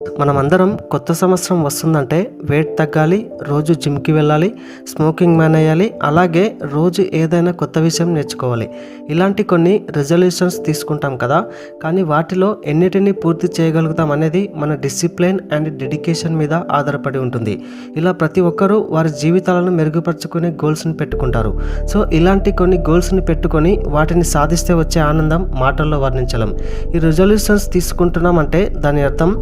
మనమందరం కొత్త సంవత్సరం వస్తుందంటే వెయిట్ తగ్గాలి, రోజు జిమ్కి వెళ్ళాలి, స్మోకింగ్ మానేయాలి, అలాగే రోజు ఏదైనా కొత్త విషయం నేర్చుకోవాలి. ఇలాంటి కొన్ని రెజల్యూషన్స్ తీసుకుంటాం కదా, కానీ వాటిలో ఎన్నిటిని పూర్తి చేయగలుగుతాం అనేది మన డిసిప్లిన్ అండ్ డెడికేషన్ మీద ఆధారపడి ఉంటుంది. ఇలా ప్రతి ఒక్కరూ వారి జీవితాలను మెరుగుపరుచుకునే గోల్స్ని పెట్టుకుంటారు. సో ఇలాంటి కొన్ని గోల్స్ని పెట్టుకొని వాటిని సాధిస్తే వచ్చే ఆనందం మాటల్లో వర్ణించలేం. ఈ రెజల్యూషన్స్ తీసుకుంటున్నామంటే దాని అర్థం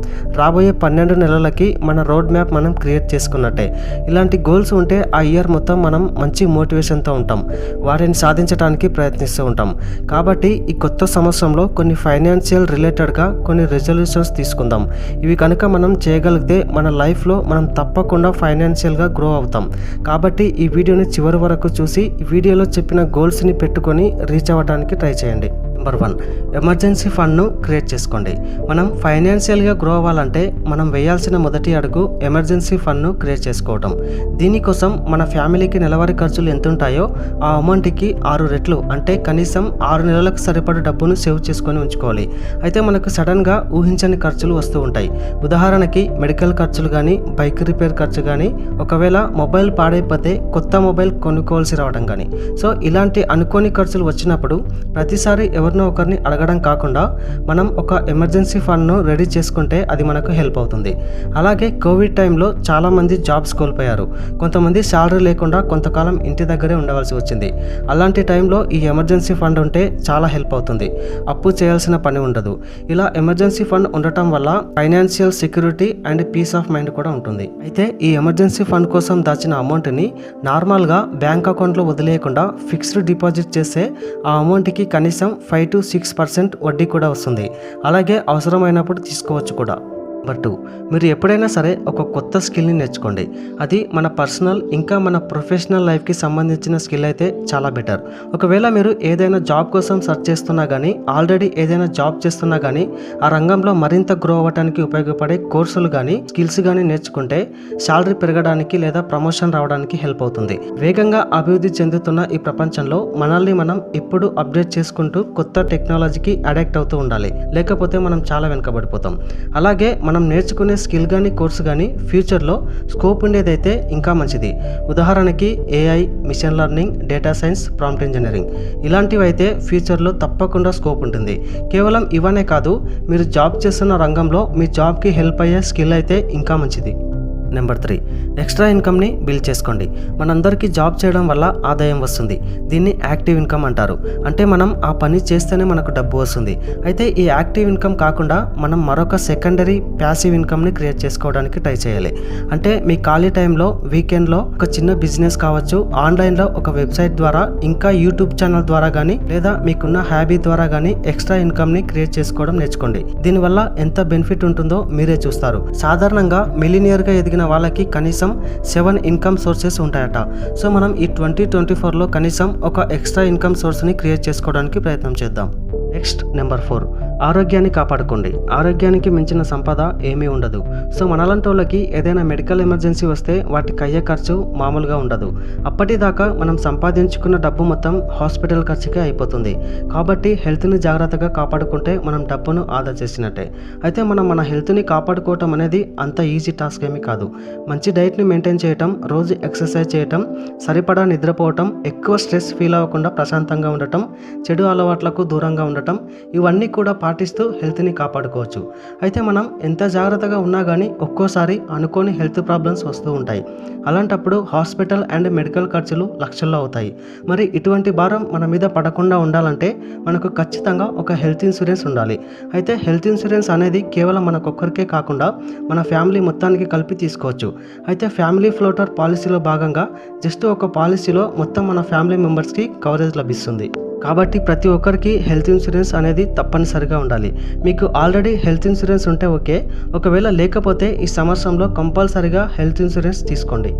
రాబోయే 12 నెలలకి మన రోడ్ మ్యాప్ మనం క్రియేట్ చేసుకున్నట్టే. ఇలాంటి గోల్స్ ఉంటే ఆ ఇయర్ మొత్తం మనం మంచి మోటివేషన్తో ఉంటాం, వాటిని సాధించడానికి ప్రయత్నిస్తూ ఉంటాం. కాబట్టి ఈ కొత్త సంవత్సరంలో కొన్ని ఫైనాన్షియల్ రిలేటెడ్గా కొన్ని రెజల్యూషన్స్ తీసుకుందాం. ఇవి కనుక మనం చేయగలిగితే మన లైఫ్లో మనం తప్పకుండా ఫైనాన్షియల్గా గ్రో అవుతాం. కాబట్టి ఈ వీడియోని చివరి వరకు చూసి ఈ వీడియోలో చెప్పిన గోల్స్ని పెట్టుకొని రీచ్ అవ్వడానికి ట్రై చేయండి. నెంబర్ 1, ఎమర్జెన్సీ ఫండ్ను క్రియేట్ చేసుకోండి. మనం ఫైనాన్షియల్గా గ్రో అవ్వాలంటే మనం వేయాల్సిన మొదటి అడుగు ఎమర్జెన్సీ ఫండ్ను క్రియేట్ చేసుకోవటం. దీనికోసం మన ఫ్యామిలీకి నెలవారీ ఖర్చులు ఎంత ఉంటాయో ఆ అమౌంట్కి 6 రెట్లు, అంటే కనీసం 6 నెలలకు సరిపడే డబ్బును సేవ్ చేసుకొని ఉంచుకోవాలి. అయితే మనకు సడన్గా ఊహించని ఖర్చులు వస్తూ ఉంటాయి. ఉదాహరణకి మెడికల్ ఖర్చులు కానీ, బైక్ రిపేర్ ఖర్చు కానీ, ఒకవేళ మొబైల్ పాడైపోతే కొత్త మొబైల్ కొనుక్కోవాల్సి రావడం కానీ. సో ఇలాంటి అనుకోని ఖర్చులు వచ్చినప్పుడు ప్రతిసారి ఎవరినో ఒకరిని అడగడం కాకుండా మనం ఒక ఎమర్జెన్సీ ఫండ్ను రెడీ చేసుకుంటే అది మనకు హెల్ప్ అవుతుంది. అలాగే కోవిడ్ టైంలో చాలామంది జాబ్స్ కోల్పోయారు. కొంతమంది శాలరీ లేకుండా కొంతకాలం ఇంటి దగ్గరే ఉండవలసి వచ్చింది. అలాంటి టైంలో ఈ ఎమర్జెన్సీ ఫండ్ ఉంటే చాలా హెల్ప్ అవుతుంది. అప్పు చేయాల్సిన పని ఉండదు. ఇలా ఎమర్జెన్సీ ఫండ్ ఉండటం వల్ల financial security and peace of mind కూడా ఉంటుంది. అయితే ఈ ఎమర్జెన్సీ ఫండ్ కోసం దాచిన అమౌంట్ని నార్మల్గా బ్యాంక్ అకౌంట్లో వదిలేయకుండా ఫిక్స్డ్ డిపాజిట్ చేస్తే ఆ అమౌంట్కి కనీసం 5 to 6% వడ్డీ కూడా వస్తుంది. అలాగే అవసరమైనప్పుడు తీసుకోవచ్చు కూడా. నెంబర్ 2, మీరు ఎప్పుడైనా సరే ఒక కొత్త స్కిల్ని నేర్చుకోండి. అది మన పర్సనల్ ఇంకా మన ప్రొఫెషనల్ లైఫ్కి సంబంధించిన స్కిల్ అయితే చాలా బెటర్. ఒకవేళ మీరు ఏదైనా జాబ్ కోసం సెర్చ్ చేస్తున్నా కానీ, ఆల్రెడీ ఏదైనా జాబ్ చేస్తున్నా కానీ, ఆ రంగంలో మరింత గ్రో అవ్వడానికి ఉపయోగపడే కోర్సులు కానీ, స్కిల్స్ కానీ నేర్చుకుంటే శాలరీ పెరగడానికి లేదా ప్రమోషన్ రావడానికి హెల్ప్ అవుతుంది. వేగంగా అభివృద్ధి చెందుతున్న ఈ ప్రపంచంలో మనల్ని మనం ఎప్పుడు అప్డేట్ చేసుకుంటూ కొత్త టెక్నాలజీకి అడాప్ట్ అవుతూ ఉండాలి, లేకపోతే మనం చాలా వెనుకబడిపోతాం. అలాగే మనం నేర్చుకునే స్కిల్ కానీ, కోర్సు కానీ ఫ్యూచర్లో స్కోప్ ఉండేదైతే ఇంకా మంచిది. ఉదాహరణకి AI, machine learning, data science, prompt engineering ఇలాంటివి అయితే ఫ్యూచర్లో తప్పకుండా స్కోప్ ఉంటుంది. కేవలం ఇవనే కాదు, మీరు జాబ్ చేస్తున్న రంగంలో మీ జాబ్కి హెల్ప్ అయ్యే స్కిల్ అయితే ఇంకా మంచిది. నెంబర్ 3, ఎక్స్ట్రా ఇన్కమ్ని బిల్డ్ చేసుకోండి. మనందరికీ జాబ్ చేయడం వల్ల ఆదాయం వస్తుంది. దీన్ని యాక్టివ్ ఇన్కమ్ అంటారు. అంటే మనం ఆ పని చేస్తేనే మనకు డబ్బు వస్తుంది. అయితే ఈ యాక్టివ్ ఇన్కమ్ కాకుండా మనం మరొక సెకండరీ ప్యాసివ్ ఇన్కమ్ని క్రియేట్ చేసుకోవడానికి ట్రై చేయాలి. అంటే మీ ఖాళీ టైంలో, వీకెండ్లో ఒక చిన్న బిజినెస్ కావచ్చు, ఆన్లైన్లో ఒక వెబ్సైట్ ద్వారా, ఇంకా యూట్యూబ్ ఛానల్ ద్వారా కానీ, లేదా మీకున్న హ్యాబీ ద్వారా కానీ ఎక్స్ట్రా ఇన్కమ్ని క్రియేట్ చేసుకోవడం నేర్చుకోండి. దీనివల్ల ఎంత బెనిఫిట్ ఉంటుందో మీరే చూస్తారు. సాధారణంగా మిలినియర్గా ఎదిగిన వాళ్ళకి కనీసం 7 ఇన్కమ్ సోర్సెస్ ఉంటాయట. సో మనం ఈ 2024లో కనీసం ఒక ఎక్స్ట్రా ఇన్కమ్ సోర్స్ని క్రియేట్ చేసుకోవడానికి ప్రయత్నం చేద్దాం. నెక్స్ట్, నెంబర్ 4, ఆరోగ్యాన్ని కాపాడుకోండి. ఆరోగ్యానికి మించిన సంపద ఏమీ ఉండదు. సో మనలాంటి వాళ్ళకి ఏదైనా మెడికల్ ఎమర్జెన్సీ వస్తే వాటికి అయ్యే ఖర్చు మామూలుగా ఉండదు. అప్పటిదాకా మనం సంపాదించుకున్న డబ్బు మొత్తం హాస్పిటల్ ఖర్చుకే అయిపోతుంది. కాబట్టి హెల్త్ని జాగ్రత్తగా కాపాడుకుంటే మనం డబ్బును ఆదా చేసినట్టే. అయితే మనం మన హెల్త్ని కాపాడుకోవటం అనేది అంత ఈజీ టాస్క్ ఏమీ కాదు. మంచి డైట్ని మెయింటైన్ చేయటం, రోజు ఎక్సర్సైజ్ చేయటం, సరిపడా నిద్రపోవటం, ఎక్కువ స్ట్రెస్ ఫీల్ అవ్వకుండా ప్రశాంతంగా ఉండటం, చెడు అలవాట్లకు దూరంగా ఉండటం, ఇవన్నీ కూడా పాటిస్తూ హెల్త్ని కాపాడుకోవచ్చు. అయితే మనం ఎంత జాగ్రత్తగా ఉన్నా కానీ ఒక్కోసారి అనుకోని హెల్త్ ప్రాబ్లమ్స్ వస్తూ ఉంటాయి. అలాంటప్పుడు హాస్పిటల్ అండ్ మెడికల్ ఖర్చులు లక్షల్లో అవుతాయి. మరి ఇటువంటి భారం మన మీద పడకుండా ఉండాలంటే మనకు ఖచ్చితంగా ఒక హెల్త్ ఇన్సూరెన్స్ ఉండాలి. అయితే హెల్త్ ఇన్సూరెన్స్ అనేది కేవలం మనకొక్కరికే కాకుండా మన ఫ్యామిలీ మొత్తానికి కలిపి తీసుకోవచ్చు. అయితే ఫ్యామిలీ ఫ్లోటర్ పాలసీలో భాగంగా జస్ట్ ఒక పాలసీలో మొత్తం మన ఫ్యామిలీ మెంబర్స్కి కవరేజ్ లభిస్తుంది. కాబట్టి ప్రతి ఒక్కరికి హెల్త్ ఇన్సూరెన్స్ అనేది తప్పనిసరిగా ఉండాలి. మీకు ఆల్రెడీ హెల్త్ ఇన్సూరెన్స్ ఉంటే ఓకే, ఒకవేళ లేకపోతే ఈ సంవత్సరంలో కంపల్సరిగా హెల్త్ ఇన్సూరెన్స్ తీసుకోండి.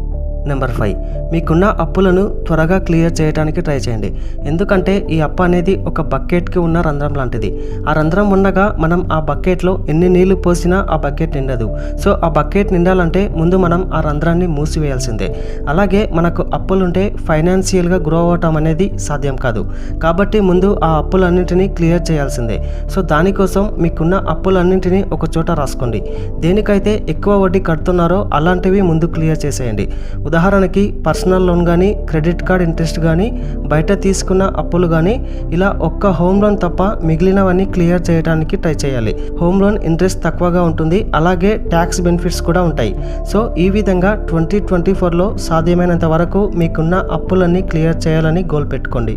నెంబర్ 5, మీకున్న అప్పులను త్వరగా క్లియర్ చేయడానికి ట్రై చేయండి. ఎందుకంటే ఈ అప్పు అనేది ఒక బకెట్కి ఉన్న రంధ్రం లాంటిది. ఆ రంధ్రం ఉండగా మనం ఆ బకెట్లో ఎన్ని నీళ్లు పోసినా ఆ బకెట్ నిండదు. సో ఆ బకెట్ నిండాలంటే ముందు మనం ఆ రంధ్రాన్ని మూసివేయాల్సిందే. అలాగే మనకు అప్పులుంటే ఫైనాన్షియల్గా గ్రో అవ్వటం అనేది సాధ్యం కాదు. కాబట్టి ముందు ఆ అప్పులన్నింటినీ క్లియర్ చేయాల్సిందే. సో దానికోసం మీకున్న అప్పులన్నింటినీ ఒక చోట రాసుకోండి. దేనికైతే ఎక్కువ వడ్డీ కడుతున్నారో అలాంటివి ముందు క్లియర్ చేసేయండి. ఉదాహరణకి పర్సనల్ లోన్ కానీ, క్రెడిట్ కార్డ్ ఇంట్రెస్ట్ కానీ, బయట తీసుకున్న అప్పులు కానీ, ఇలా ఒక్క హోమ్ లోన్ తప్ప మిగిలినవన్నీ క్లియర్ చేయడానికి ట్రై చేయాలి. హోమ్ లోన్ ఇంట్రెస్ట్ తక్కువగా ఉంటుంది, అలాగే ట్యాక్స్ బెనిఫిట్స్ కూడా ఉంటాయి. సో ఈ విధంగా 2024లో సాధ్యమైనంత వరకు మీకున్న అప్పులన్నీ క్లియర్ చేయాలని గోల్ పెట్టుకోండి.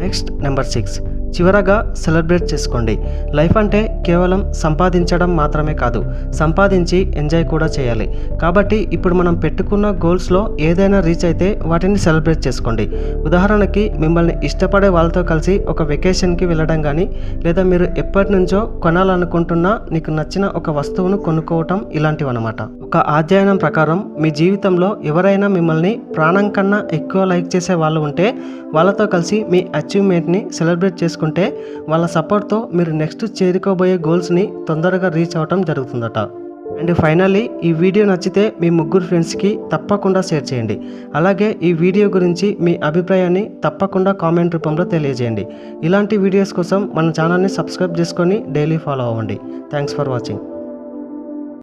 నెక్స్ట్ నెంబర్ 6, చివరగా సెలబ్రేట్ చేసుకోండి. లైఫ్ అంటే కేవలం సంపాదించడం మాత్రమే కాదు, సంపాదించి ఎంజాయ్ కూడా చేయాలి. కాబట్టి ఇప్పుడు మనం పెట్టుకున్న గోల్స్లో ఏదైనా రీచ్ అయితే వాటిని సెలబ్రేట్ చేసుకోండి. ఉదాహరణకి మిమ్మల్ని ఇష్టపడే వాళ్ళతో కలిసి ఒక వెకేషన్కి వెళ్ళడం కానీ, లేదా మీరు ఎప్పటి నుంచో కొనాలనుకుంటున్నా నీకు నచ్చిన ఒక వస్తువును కొనుక్కోవటం ఇలాంటివి అన్నమాట. ఒక అధ్యయనం ప్రకారం మీ జీవితంలో ఎవరైనా మిమ్మల్ని ప్రాణం కన్నా ఎక్కువ లైక్ చేసే వాళ్ళు ఉంటే వాళ్ళతో కలిసి మీ అచీవ్మెంట్ని సెలబ్రేట్ చేసుకుంటే వాళ్ళ సపోర్ట్తో మీరు నెక్స్ట్ చేరుకోబోయే గోల్స్ని తొందరగా రీచ్ అవ్వటం జరుగుతుందట. అండ్ ఫైనల్లీ ఈ వీడియో నచ్చితే మీ ముగ్గురు ఫ్రెండ్స్కి తప్పకుండా షేర్ చేయండి. అలాగే ఈ వీడియో గురించి మీ అభిప్రాయాన్ని తప్పకుండా కామెంట్ రూపంలో తెలియజేయండి. ఇలాంటి వీడియోస్ కోసం మన ఛానల్ని సబ్స్క్రైబ్ చేసుకొని డైలీ ఫాలో అవ్వండి. Thanks for watching.